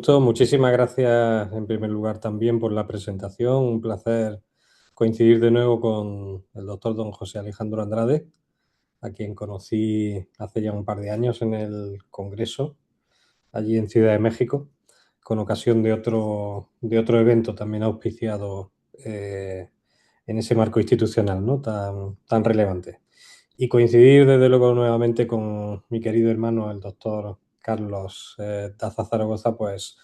Muchísimas gracias en primer lugar también por la presentación. Un placer coincidir de nuevo con el doctor don José Alejandro Andrade, a quien conocí hace ya un par de años en el Congreso, allí en Ciudad de México, con ocasión de otro evento también auspiciado en ese marco institucional, ¿no? tan relevante. Y coincidir desde luego nuevamente con mi querido hermano, el doctor Carlos Daza Zaragoza, pues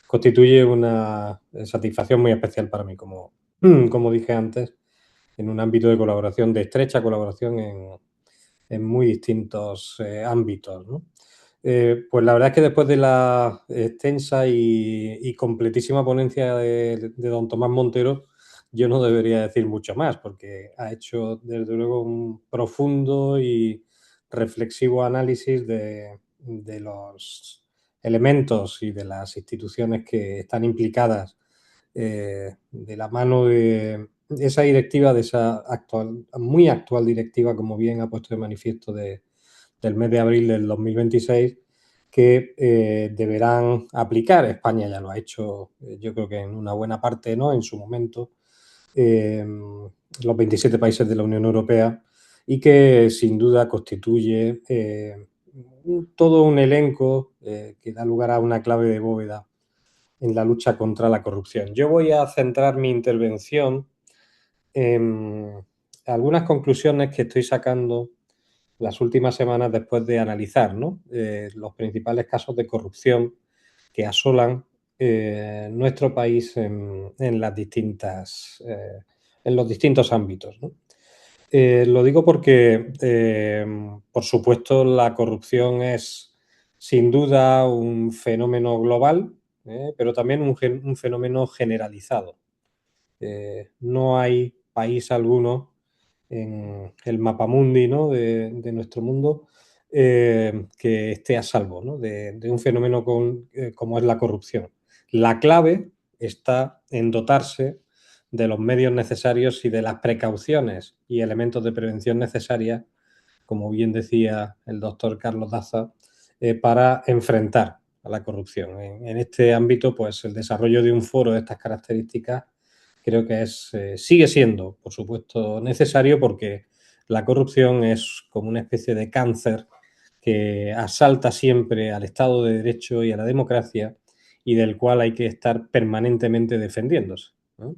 constituye una satisfacción muy especial para mí, como dije antes, en un ámbito de colaboración, de estrecha colaboración en muy distintos ámbitos, ¿no? Pues la verdad es que después de la extensa y completísima ponencia de don Tomás Montero, yo no debería decir mucho más, porque ha hecho desde luego un profundo y reflexivo análisis de los elementos y de las instituciones que están implicadas de la mano de esa directiva, de esa muy actual directiva, como bien ha puesto de manifiesto del mes de abril del 2026, que deberán aplicar. España ya lo ha hecho, yo creo que en una buena parte, ¿no? En su momento, los 27 países de la Unión Europea, y que sin duda constituye todo un elenco que da lugar a una clave de bóveda en la lucha contra la corrupción. Yo voy a centrar mi intervención en algunas conclusiones que estoy sacando las últimas semanas después de analizar, ¿no? Los principales casos de corrupción que asolan nuestro país en los distintos ámbitos, ¿no? Lo digo porque, por supuesto, la corrupción es sin duda un fenómeno global, pero también un fenómeno generalizado. No hay país alguno en el mapamundi, ¿no? de nuestro mundo que esté a salvo, ¿no? de un fenómeno como es la corrupción. La clave está en dotarse de los medios necesarios y de las precauciones y elementos de prevención necesarias, como bien decía el doctor Carlos Daza, para enfrentar a la corrupción. En este ámbito, pues el desarrollo de un foro de estas características creo que sigue siendo, por supuesto, necesario, porque la corrupción es como una especie de cáncer que asalta siempre al Estado de Derecho y a la democracia, y del cual hay que estar permanentemente defendiéndose, ¿no?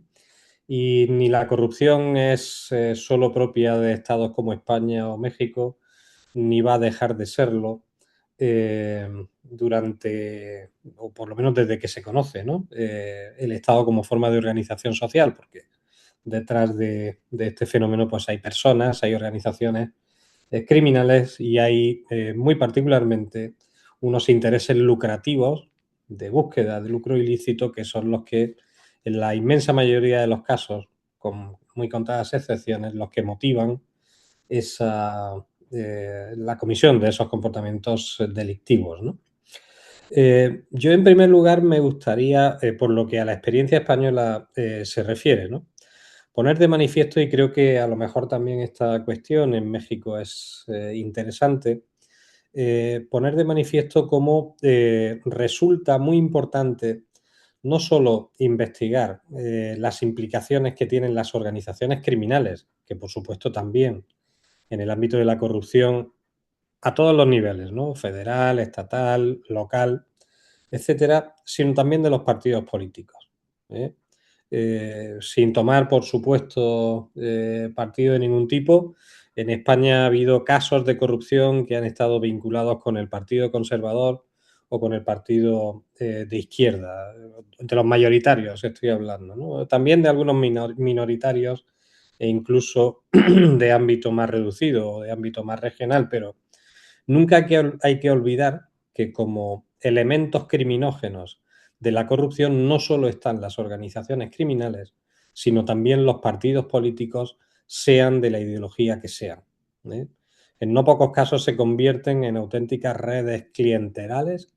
Y ni la corrupción es solo propia de estados como España o México, ni va a dejar de serlo durante, o por lo menos desde que se conoce, ¿no? El Estado como forma de organización social, porque detrás de este fenómeno pues hay personas, hay organizaciones criminales, y hay muy particularmente unos intereses lucrativos de búsqueda de lucro ilícito, que son los que en la inmensa mayoría de los casos, con muy contadas excepciones, los que motivan la comisión de esos comportamientos delictivos, ¿no? Yo, en primer lugar, me gustaría, por lo que a la experiencia española se refiere, ¿no? Poner de manifiesto, y creo que a lo mejor también esta cuestión en México es interesante, poner de manifiesto cómo resulta muy importante no solo investigar las implicaciones que tienen las organizaciones criminales, que por supuesto también en el ámbito de la corrupción a todos los niveles, ¿no? Federal, estatal, local, etcétera, sino también de los partidos políticos, ¿eh? Sin tomar, por supuesto, partido de ningún tipo. En España ha habido casos de corrupción que han estado vinculados con el Partido Conservador o con el partido de izquierda, de los mayoritarios estoy hablando, ¿no? También de algunos minoritarios, e incluso de ámbito más reducido o de ámbito más regional, pero nunca hay que olvidar que como elementos criminógenos de la corrupción no solo están las organizaciones criminales, sino también los partidos políticos, sean de la ideología que sean, ¿eh? En no pocos casos se convierten en auténticas redes clientelares,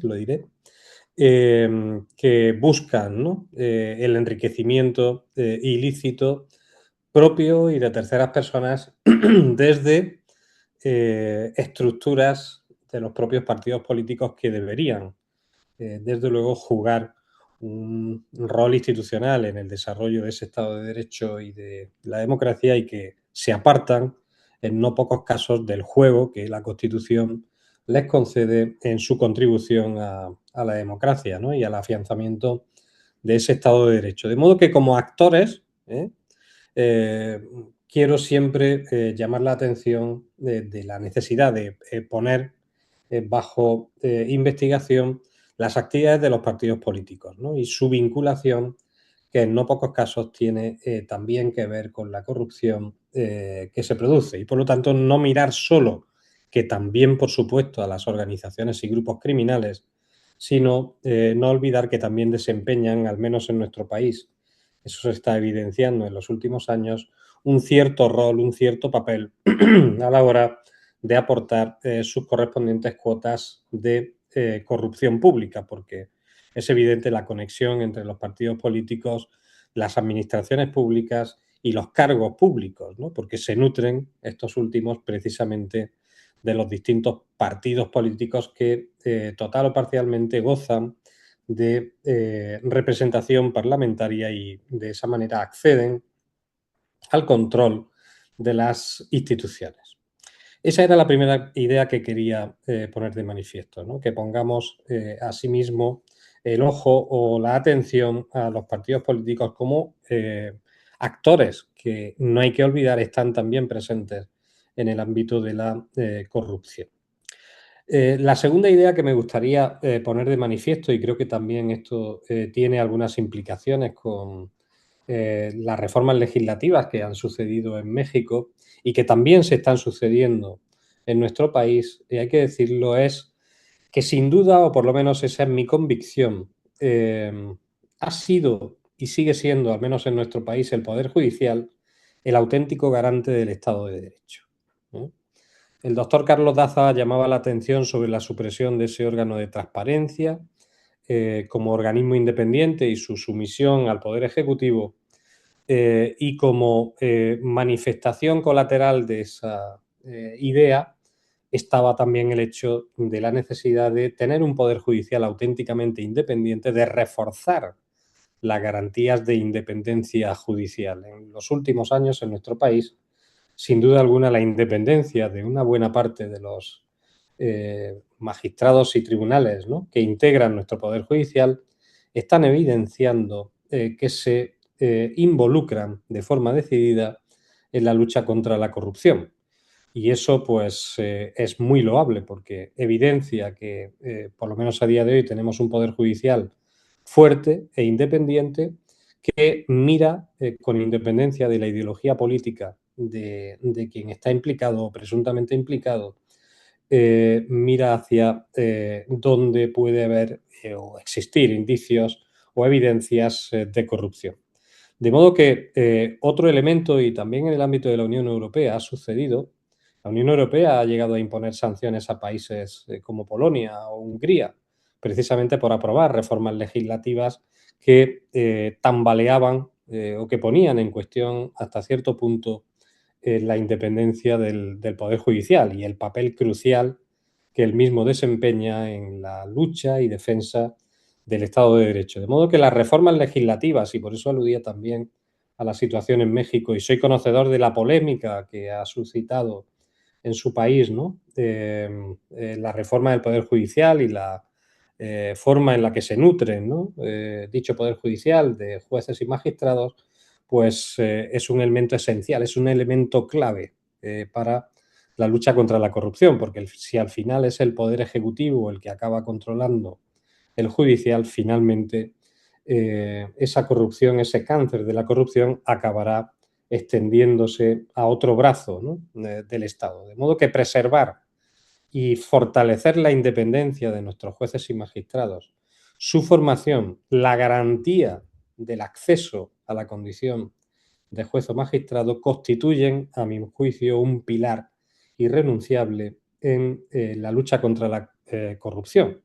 lo diré, que buscan, ¿no? El enriquecimiento ilícito propio y de terceras personas desde estructuras de los propios partidos políticos que deberían, desde luego, jugar un rol institucional en el desarrollo de ese Estado de Derecho y de la democracia y que se apartan en no pocos casos del juego que la Constitución les concede en su contribución a la democracia, ¿no? Y al afianzamiento de ese Estado de Derecho. De modo que como actores, eh, quiero siempre llamar la atención de la necesidad de poner bajo investigación las actividades de los partidos políticos, ¿no? Y su vinculación, que en no pocos casos tiene también que ver con la corrupción que se produce. Y por lo tanto, no mirar solo, que también, por supuesto, a las organizaciones y grupos criminales, sino no olvidar que también desempeñan, al menos en nuestro país, eso se está evidenciando en los últimos años, un cierto rol, un cierto papel a la hora de aportar sus correspondientes cuotas de corrupción pública, porque es evidente la conexión entre los partidos políticos, las administraciones públicas y los cargos públicos, ¿no? Porque se nutren estos últimos precisamente de los distintos partidos políticos que total o parcialmente gozan de representación parlamentaria y de esa manera acceden al control de las instituciones. Esa era la primera idea que quería poner de manifiesto, ¿no? Que pongamos asimismo el ojo o la atención a los partidos políticos como actores que no hay que olvidar están también presentes en el ámbito de la corrupción. La segunda idea que me gustaría poner de manifiesto, y creo que también esto tiene algunas implicaciones con las reformas legislativas que han sucedido en México y que también se están sucediendo en nuestro país, y hay que decirlo, es que sin duda, o por lo menos esa es mi convicción, eh, ha sido y sigue siendo, al menos en nuestro país, el Poder Judicial el auténtico garante del Estado de Derecho, ¿no? El doctor Carlos Daza llamaba la atención sobre la supresión de ese órgano de transparencia como organismo independiente y su sumisión al Poder Ejecutivo y como manifestación colateral de esa idea estaba también el hecho de la necesidad de tener un Poder Judicial auténticamente independiente, de reforzar las garantías de independencia judicial. En los últimos años en nuestro país, sin duda alguna, la independencia de una buena parte de los magistrados y tribunales, ¿no?, que integran nuestro Poder Judicial están evidenciando que se involucran de forma decidida en la lucha contra la corrupción. Y eso, pues, es muy loable porque evidencia que, por lo menos a día de hoy, tenemos un Poder Judicial fuerte e independiente que mira con independencia de la ideología política de quien está implicado o presuntamente implicado, mira hacia dónde puede haber o existir indicios o evidencias de corrupción. De modo que otro elemento, y también en el ámbito de la Unión Europea ha sucedido, la Unión Europea ha llegado a imponer sanciones a países como Polonia o Hungría, precisamente por aprobar reformas legislativas que tambaleaban o que ponían en cuestión hasta cierto punto la independencia del Poder Judicial y el papel crucial que él mismo desempeña en la lucha y defensa del Estado de Derecho. De modo que las reformas legislativas, y por eso aludía también a la situación en México, y soy conocedor de la polémica que ha suscitado en su país, ¿no?, la reforma del Poder Judicial y la forma en la que se nutren, ¿no?, dicho Poder Judicial de jueces y magistrados, pues es un elemento esencial, es un elemento clave para la lucha contra la corrupción, porque si al final es el Poder Ejecutivo el que acaba controlando el judicial, finalmente esa corrupción, ese cáncer de la corrupción acabará extendiéndose a otro brazo, ¿no?, del Estado. De modo que preservar y fortalecer la independencia de nuestros jueces y magistrados, su formación, la garantía del acceso a la condición de juez o magistrado constituyen, a mi juicio, un pilar irrenunciable en la lucha contra la corrupción.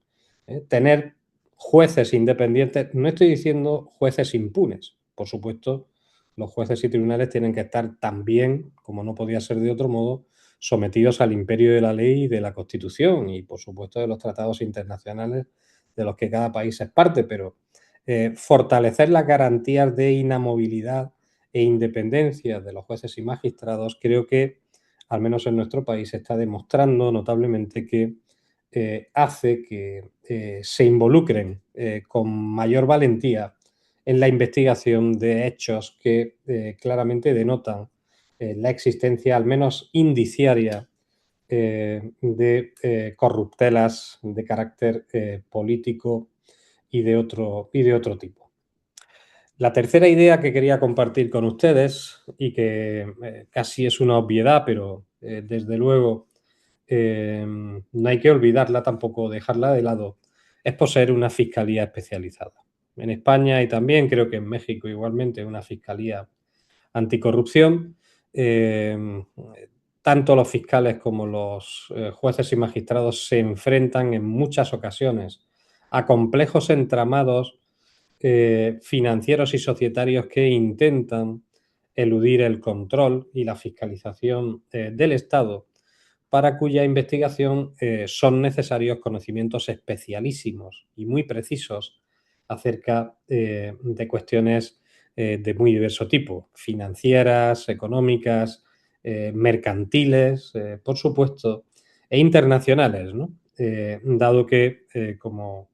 Tener jueces independientes, no estoy diciendo jueces impunes, por supuesto, los jueces y tribunales tienen que estar también, como no podía ser de otro modo, sometidos al imperio de la ley y de la Constitución y, por supuesto, de los tratados internacionales de los que cada país es parte, pero fortalecer las garantías de inamovilidad e independencia de los jueces y magistrados, creo que, al menos en nuestro país, está demostrando notablemente que hace que se involucren con mayor valentía en la investigación de hechos que claramente denotan la existencia, al menos indiciaria, de corruptelas de carácter político y de otro tipo. La tercera idea que quería compartir con ustedes y que casi es una obviedad, pero desde luego no hay que olvidarla, tampoco dejarla de lado, es poseer una fiscalía especializada. En España y también creo que en México igualmente una fiscalía anticorrupción. Tanto los fiscales como los jueces y magistrados se enfrentan en muchas ocasiones a complejos entramados financieros y societarios que intentan eludir el control y la fiscalización del Estado, para cuya investigación son necesarios conocimientos especialísimos y muy precisos acerca de cuestiones de muy diverso tipo, financieras, económicas, mercantiles, por supuesto, e internacionales, ¿no? Dado que, como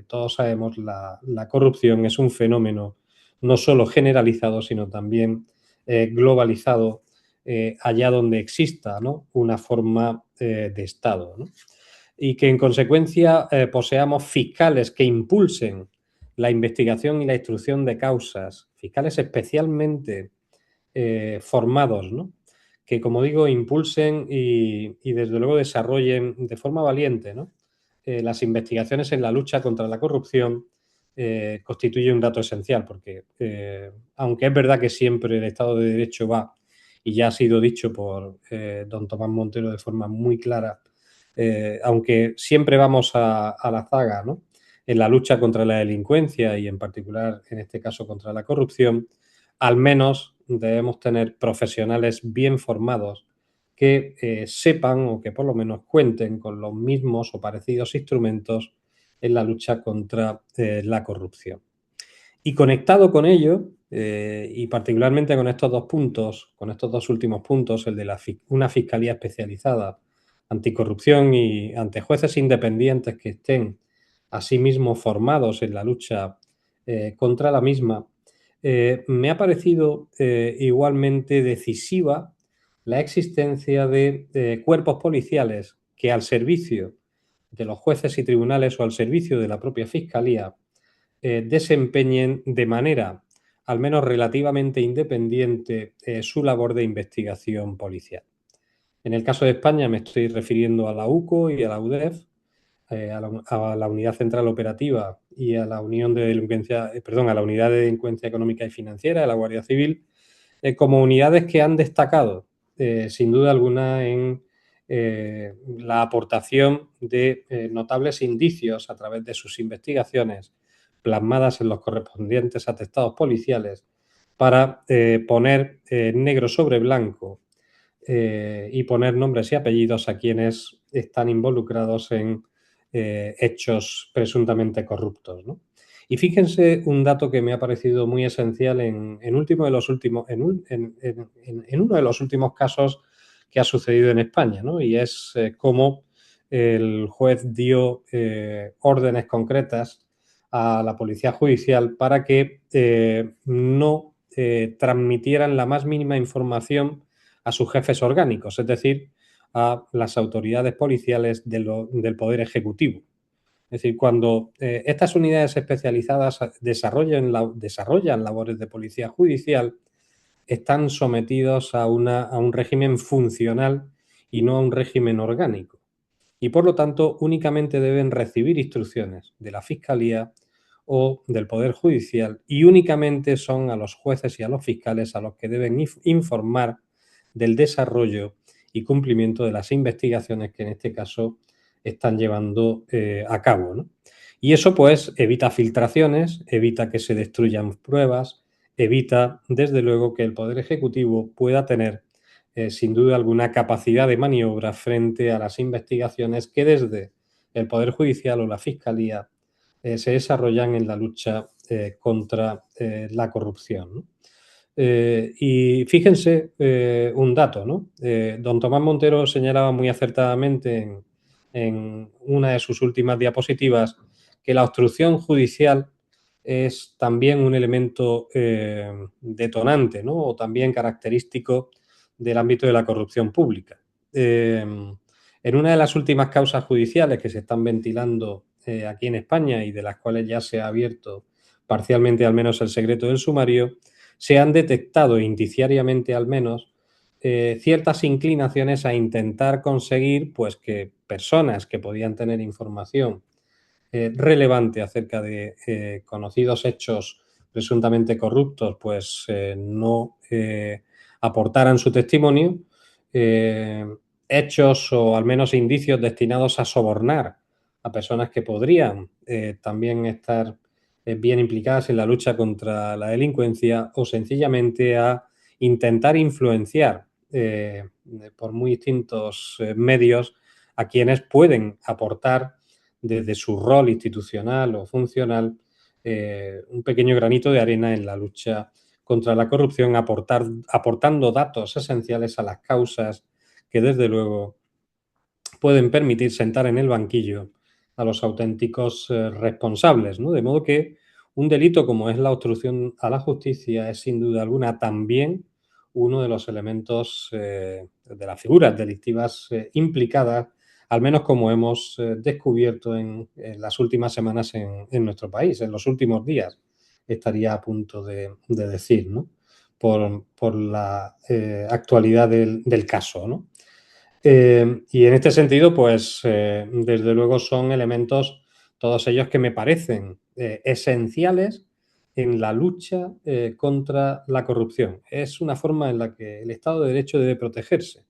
todos sabemos, la corrupción es un fenómeno no solo generalizado, sino también globalizado allá donde exista, ¿no?, una forma de Estado, ¿no? Y que en consecuencia poseamos fiscales que impulsen la investigación y la instrucción de causas, fiscales especialmente formados, ¿no?, que, como digo, impulsen y desde luego desarrollen de forma valiente, ¿no?, las investigaciones en la lucha contra la corrupción, constituye un dato esencial, porque aunque es verdad que siempre el Estado de Derecho va, y ya ha sido dicho por don Tomás Montero de forma muy clara, aunque siempre vamos a la zaga, ¿no?, en la lucha contra la delincuencia y en particular, en este caso, contra la corrupción, al menos debemos tener profesionales bien formados que sepan o que por lo menos cuenten con los mismos o parecidos instrumentos en la lucha contra la corrupción. Y conectado con ello, y particularmente con estos dos puntos, con estos dos últimos puntos, el de una fiscalía especializada anticorrupción y ante jueces independientes que estén asimismo formados en la lucha contra la misma, me ha parecido igualmente decisiva la existencia de cuerpos policiales que al servicio de los jueces y tribunales o al servicio de la propia Fiscalía desempeñen de manera al menos relativamente independiente su labor de investigación policial. En el caso de España me estoy refiriendo a la UCO y a la UDEF, a la Unidad Central Operativa y a la Unión de Delincuencia, a la Unidad de Delincuencia Económica y Financiera de la Guardia Civil, como unidades que han destacado, sin duda alguna, en la aportación de notables indicios a través de sus investigaciones plasmadas en los correspondientes atestados policiales para poner negro sobre blanco y poner nombres y apellidos a quienes están involucrados en hechos presuntamente corruptos, ¿no? Y fíjense un dato que me ha parecido muy esencial en uno de los últimos casos que ha sucedido en España, ¿no? Y es cómo el juez dio órdenes concretas a la Policía Judicial para que no transmitieran la más mínima información a sus jefes orgánicos, es decir, a las autoridades policiales del Poder Ejecutivo. Es decir, cuando estas unidades especializadas desarrollan labores de policía judicial, están sometidos a un régimen funcional y no a un régimen orgánico. Y por lo tanto, únicamente deben recibir instrucciones de la Fiscalía o del Poder Judicial y únicamente son a los jueces y a los fiscales a los que deben informar del desarrollo y cumplimiento de las investigaciones que en este caso están llevando a cabo, ¿no? Y eso pues evita filtraciones, evita que se destruyan pruebas, evita desde luego que el Poder Ejecutivo pueda tener sin duda alguna, capacidad de maniobra frente a las investigaciones que desde el Poder Judicial o la Fiscalía se desarrollan en la lucha contra la corrupción, ¿no? Y fíjense un dato, ¿no? Don Tomás Montero señalaba muy acertadamente en una de sus últimas diapositivas que la obstrucción judicial es también un elemento detonante, ¿no? O también característico del ámbito de la corrupción pública. En una de las últimas causas judiciales que se están ventilando aquí en España y de las cuales ya se ha abierto parcialmente al menos el secreto del sumario, se han detectado indiciariamente al menos ciertas inclinaciones a intentar conseguir pues que personas que podían tener información relevante acerca de conocidos hechos presuntamente corruptos, pues no aportaran su testimonio, hechos o al menos indicios destinados a sobornar a personas que podrían también estar bien implicadas en la lucha contra la delincuencia o sencillamente a intentar influenciar por muy distintos medios a quienes pueden aportar desde su rol institucional o funcional un pequeño granito de arena en la lucha contra la corrupción, aportando datos esenciales a las causas que desde luego pueden permitir sentar en el banquillo a los auténticos responsables, ¿no? De modo que un delito como es la obstrucción a la justicia es sin duda alguna también uno de los elementos de las figuras delictivas implicadas, al menos como hemos descubierto en las últimas semanas en nuestro país, en los últimos días, estaría a punto de decir, ¿no? Por la actualidad del caso, ¿no? Y en este sentido, pues desde luego son elementos, todos ellos que me parecen esenciales en la lucha contra la corrupción. Es una forma en la que el Estado de Derecho debe protegerse.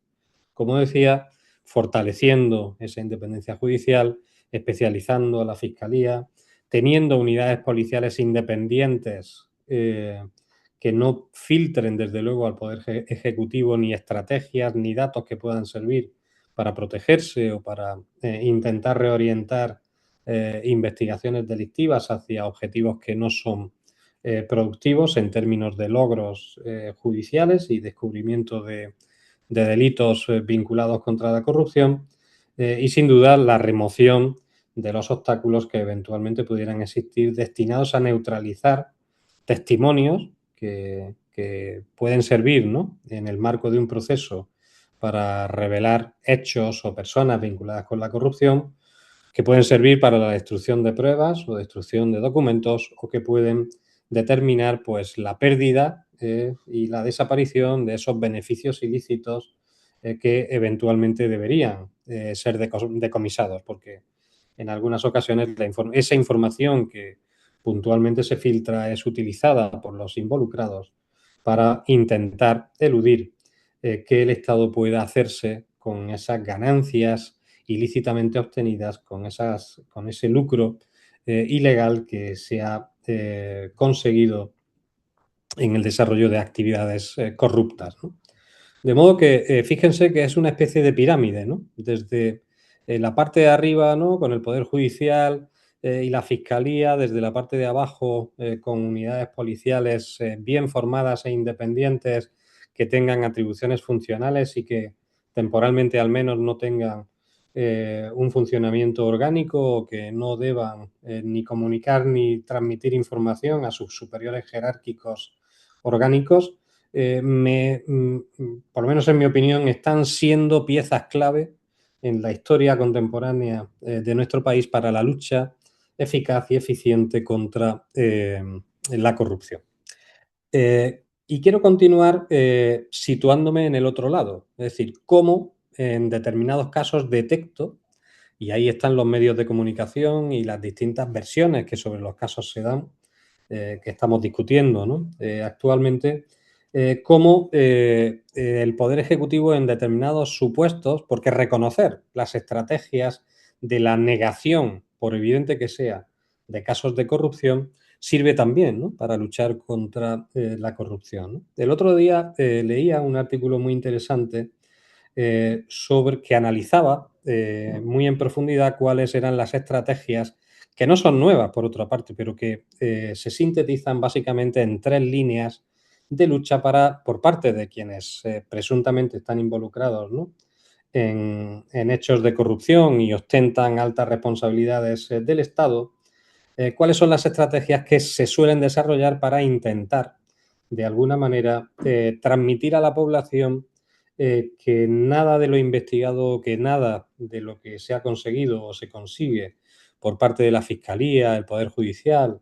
Como decía, fortaleciendo esa independencia judicial, especializando a la Fiscalía, teniendo unidades policiales independientes que no filtren desde luego al Poder Ejecutivo ni estrategias ni datos que puedan servir para protegerse o para intentar reorientar investigaciones delictivas hacia objetivos que no son productivos en términos de logros judiciales y descubrimiento de delitos vinculados contra la corrupción y sin duda la remoción de los obstáculos que eventualmente pudieran existir destinados a neutralizar testimonios que pueden servir, ¿no? En el marco de un proceso para revelar hechos o personas vinculadas con la corrupción, que pueden servir para la destrucción de pruebas o destrucción de documentos o que pueden determinar pues la pérdida y la desaparición de esos beneficios ilícitos que eventualmente deberían ser decomisados, porque en algunas ocasiones esa información que puntualmente se filtra es utilizada por los involucrados para intentar eludir que el Estado pueda hacerse con esas ganancias ilícitamente obtenidas, con ese lucro ilegal que se ha conseguido en el desarrollo de actividades corruptas, ¿no? De modo que fíjense que es una especie de pirámide, ¿no? Desde la parte de arriba, ¿no? Con el Poder Judicial y la Fiscalía, desde la parte de abajo con unidades policiales bien formadas e independientes que tengan atribuciones funcionales y que temporalmente al menos no tengan un funcionamiento orgánico o que no deban ni comunicar ni transmitir información a sus superiores jerárquicos orgánicos, por lo menos en mi opinión, están siendo piezas clave en la historia contemporánea de nuestro país para la lucha eficaz y eficiente contra la corrupción. Y quiero continuar situándome en el otro lado, es decir, cómo en determinados casos detecto, y ahí están los medios de comunicación y las distintas versiones que sobre los casos se dan, que estamos discutiendo, ¿no? Actualmente, cómo el Poder Ejecutivo en determinados supuestos, porque reconocer las estrategias de la negación, por evidente que sea, de casos de corrupción, sirve también, ¿no?, para luchar contra la corrupción, ¿no? El otro día leía un artículo muy interesante sobre que analizaba muy en profundidad cuáles eran las estrategias que no son nuevas, por otra parte, pero que se sintetizan básicamente en 3 líneas de lucha por parte de quienes presuntamente están involucrados, ¿no?, en hechos de corrupción y ostentan altas responsabilidades del Estado. ¿Cuáles son las estrategias que se suelen desarrollar para intentar, de alguna manera, transmitir a la población que nada de lo investigado, que nada de lo que se ha conseguido o se consigue por parte de la Fiscalía, el Poder Judicial,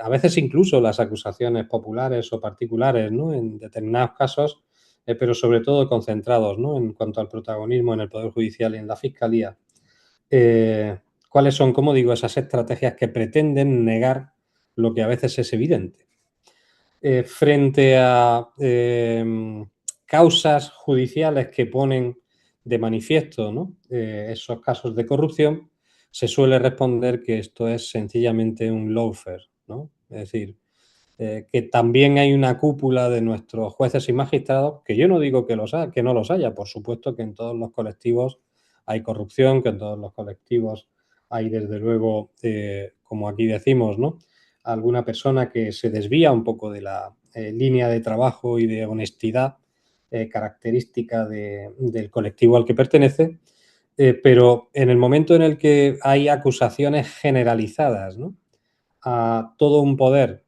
a veces incluso las acusaciones populares o particulares, ¿no?, en determinados casos, pero sobre todo concentrados, ¿no?, en cuanto al protagonismo en el Poder Judicial y en la Fiscalía, eh, cuáles son, como digo, esas estrategias que pretenden negar lo que a veces es evidente. Frente a causas judiciales que ponen de manifiesto, ¿no?, esos casos de corrupción, se suele responder que esto es sencillamente un lawfare, ¿no? Es decir, que también hay una cúpula de nuestros jueces y magistrados, que yo no digo que no los haya, por supuesto que en todos los colectivos hay corrupción, que en todos los colectivos hay, desde luego, como aquí decimos, ¿no?, alguna persona que se desvía un poco de la línea de trabajo y de honestidad característica del colectivo al que pertenece, pero en el momento en el que hay acusaciones generalizadas, ¿no?, a todo un poder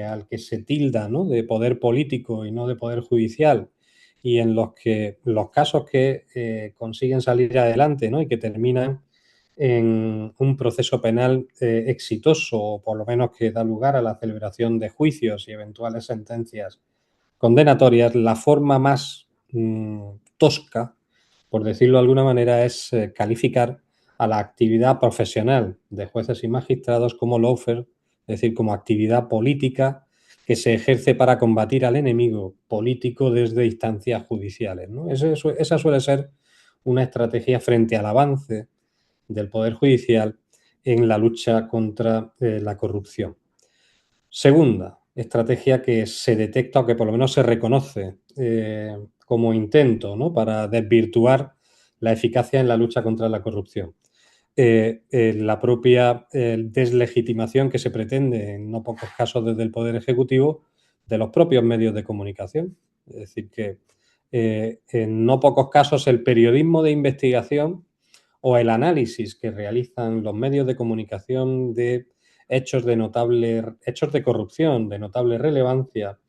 al que se tilda, ¿no?, de poder político y no de poder judicial, y en los que los casos que consiguen salir adelante, ¿no?, y que terminan en un proceso penal exitoso, o por lo menos que da lugar a la celebración de juicios y eventuales sentencias condenatorias, la forma más tosca, por decirlo de alguna manera, es calificar a la actividad profesional de jueces y magistrados como lawfare, es decir, como actividad política que se ejerce para combatir al enemigo político desde instancias judiciales, ¿no? Esa suele ser una estrategia frente al avance del Poder Judicial en la lucha contra la corrupción. Segunda estrategia que se detecta, o que por lo menos se reconoce como intento, ¿no?, para desvirtuar la eficacia en la lucha contra la corrupción. La propia deslegitimación que se pretende en no pocos casos desde el Poder Ejecutivo de los propios medios de comunicación. Es decir, que en no pocos casos el periodismo de investigación o el análisis que realizan los medios de comunicación de hechos de corrupción de notable relevancia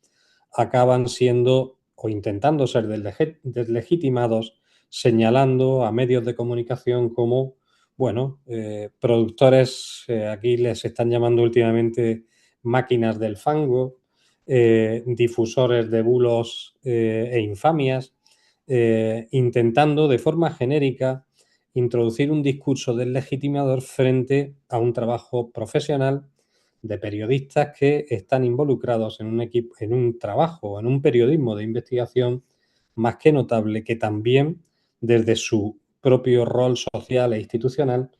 acaban siendo o intentando ser deslegitimados, señalando a medios de comunicación como, bueno, productores, aquí les están llamando últimamente máquinas del fango, difusores de bulos e infamias, intentando de forma genérica introducir un discurso deslegitimador frente a un trabajo profesional de periodistas que están involucrados en un equipo, en un trabajo, en un periodismo de investigación más que notable, que también desde su propio rol social e institucional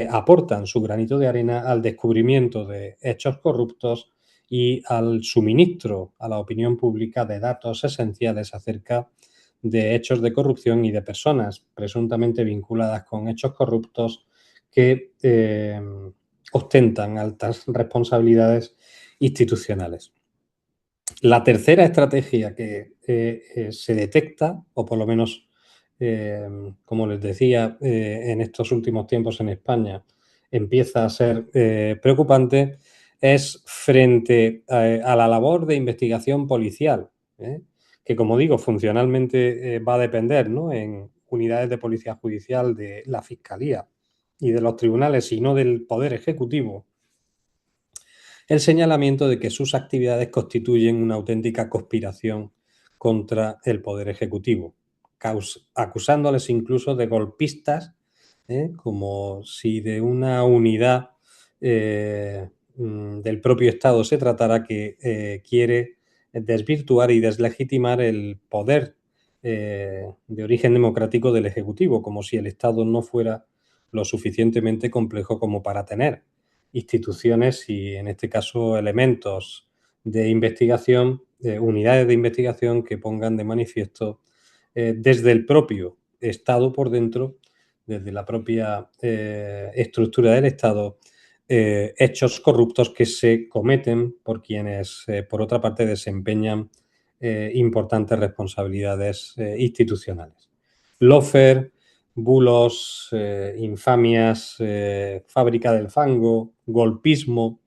aportan su granito de arena al descubrimiento de hechos corruptos y al suministro a la opinión pública de datos esenciales acerca de hechos de corrupción y de personas presuntamente vinculadas con hechos corruptos que ostentan altas responsabilidades institucionales. La tercera estrategia que se detecta, o por lo menos, como les decía, en estos últimos tiempos en España empieza a ser preocupante, es frente a la labor de investigación policial, que, como digo, funcionalmente va a depender, ¿no?, en unidades de policía judicial de la Fiscalía y de los tribunales, y no del Poder Ejecutivo, el señalamiento de que sus actividades constituyen una auténtica conspiración contra el Poder Ejecutivo, acusándoles incluso de golpistas, como si de una unidad del propio Estado se tratara, que quiere desvirtuar y deslegitimar el poder de origen democrático del Ejecutivo, como si el Estado no fuera lo suficientemente complejo como para tener instituciones y, en este caso, elementos de investigación, unidades de investigación que pongan de manifiesto desde el propio Estado por dentro, desde la propia estructura del Estado, hechos corruptos que se cometen por quienes, por otra parte, desempeñan importantes responsabilidades institucionales. Lofer, bulos, infamias, fábrica del fango, golpismo,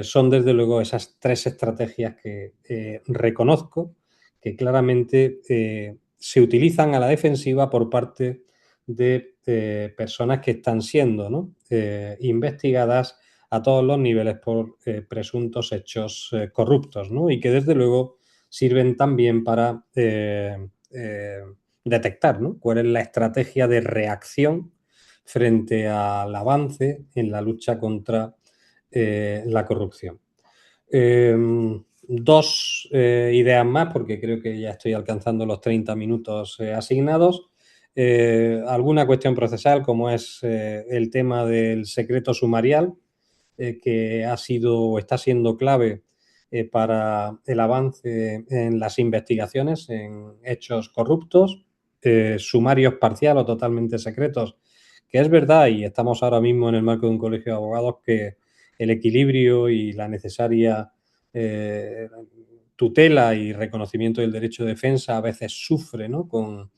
son desde luego esas tres estrategias que reconozco que claramente se utilizan a la defensiva por parte de personas que están siendo, ¿no?, investigadas a todos los niveles por presuntos hechos corruptos, ¿no?, y que desde luego sirven también para detectar, ¿no?, cuál es la estrategia de reacción frente al avance en la lucha contra la corrupción. Dos ideas más, porque creo que ya estoy alcanzando los 30 minutos asignados. Alguna cuestión procesal, como es el tema del secreto sumarial, que ha sido o está siendo clave para el avance en las investigaciones en hechos corruptos, sumarios parcial o totalmente secretos, que es verdad, y estamos ahora mismo en el marco de un colegio de abogados, que el equilibrio y la necesaria tutela y reconocimiento del derecho de defensa a veces sufre, ¿no?, con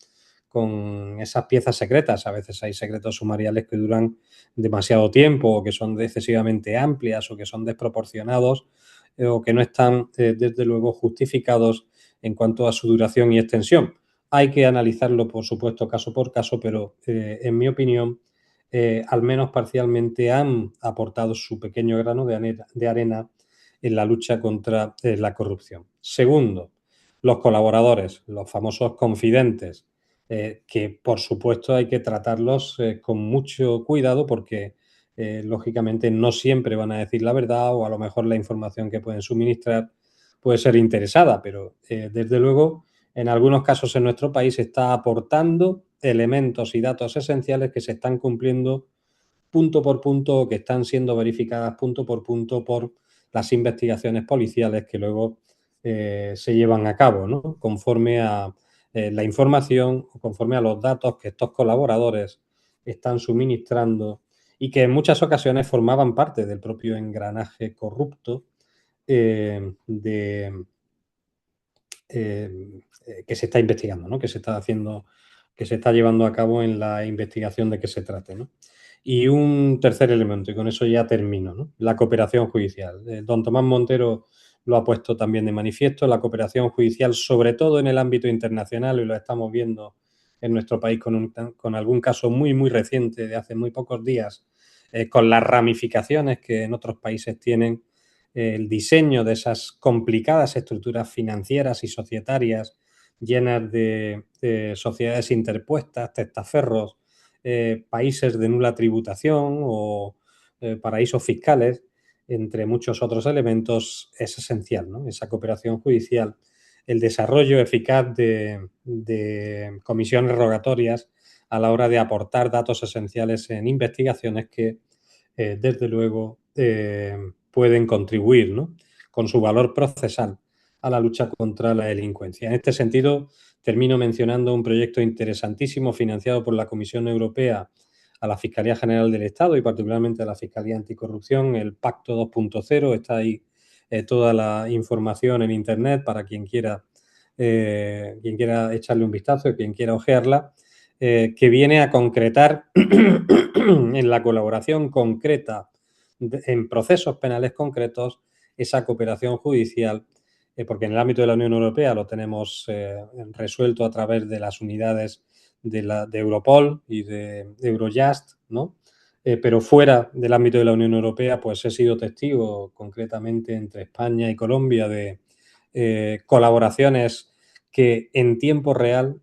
esas piezas secretas. A veces hay secretos sumariales que duran demasiado tiempo o que son excesivamente amplias o que son desproporcionados o que no están, desde luego, justificados en cuanto a su duración y extensión. Hay que analizarlo, por supuesto, caso por caso, pero en mi opinión, al menos parcialmente han aportado su pequeño grano de arena en la lucha contra la corrupción. Segundo, los colaboradores, los famosos confidentes, que por supuesto hay que tratarlos con mucho cuidado porque lógicamente no siempre van a decir la verdad o a lo mejor la información que pueden suministrar puede ser interesada, pero desde luego en algunos casos en nuestro país está aportando elementos y datos esenciales que se están cumpliendo punto por punto o que están siendo verificadas punto por punto por las investigaciones policiales que luego se llevan a cabo, ¿no?, conforme a la información, conforme a los datos que estos colaboradores están suministrando y que en muchas ocasiones formaban parte del propio engranaje corrupto que se está investigando, ¿no?, que se está haciendo, que se está llevando a cabo en la investigación de que se trate, ¿no? Y un tercer elemento, y con eso ya termino, ¿no?, la cooperación judicial. Don Tomás Montero lo ha puesto también de manifiesto, la cooperación judicial, sobre todo en el ámbito internacional, y lo estamos viendo en nuestro país con algún caso muy, muy reciente de hace muy pocos días, con las ramificaciones que en otros países tienen el diseño de esas complicadas estructuras financieras y societarias llenas de sociedades interpuestas, testaferros, países de nula tributación o paraísos fiscales, entre muchos otros elementos, es esencial, ¿no?, esa cooperación judicial, el desarrollo eficaz de comisiones rogatorias a la hora de aportar datos esenciales en investigaciones que, desde luego, pueden contribuir, ¿no?, con su valor procesal a la lucha contra la delincuencia. En este sentido, termino mencionando un proyecto interesantísimo financiado por la Comisión Europea a la Fiscalía General del Estado y particularmente a la Fiscalía Anticorrupción, el Pacto 2.0. Está ahí toda la información en Internet para quien quiera echarle un vistazo y quien quiera ojearla, que viene a concretar en la colaboración concreta en procesos penales concretos esa cooperación judicial, porque en el ámbito de la Unión Europea lo tenemos resuelto a través de las unidades de Europol y de Eurojust, ¿no? Pero fuera del ámbito de la Unión Europea, pues he sido testigo concretamente entre España y Colombia de colaboraciones que en tiempo real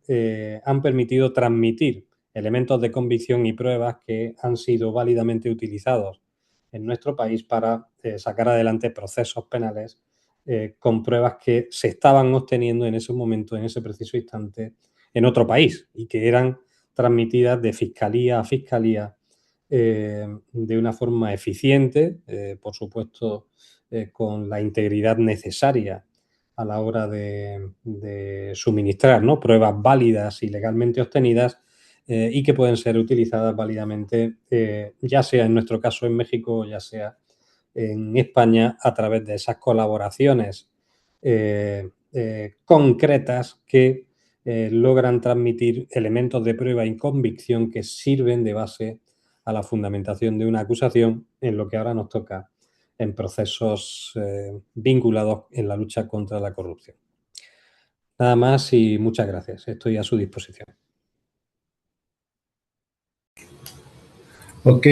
han permitido transmitir elementos de convicción y pruebas que han sido válidamente utilizados en nuestro país para sacar adelante procesos penales con pruebas que se estaban obteniendo en ese momento, en ese preciso instante, en otro país y que eran transmitidas de fiscalía a fiscalía de una forma eficiente, por supuesto, con la integridad necesaria a la hora de suministrar, ¿no?, pruebas válidas y legalmente obtenidas, y que pueden ser utilizadas válidamente, ya sea en nuestro caso en México, ya sea en España, a través de esas colaboraciones concretas que logran transmitir elementos de prueba y convicción que sirven de base a la fundamentación de una acusación en lo que ahora nos toca en procesos vinculados en la lucha contra la corrupción. Nada más y muchas gracias. Estoy a su disposición. Ok,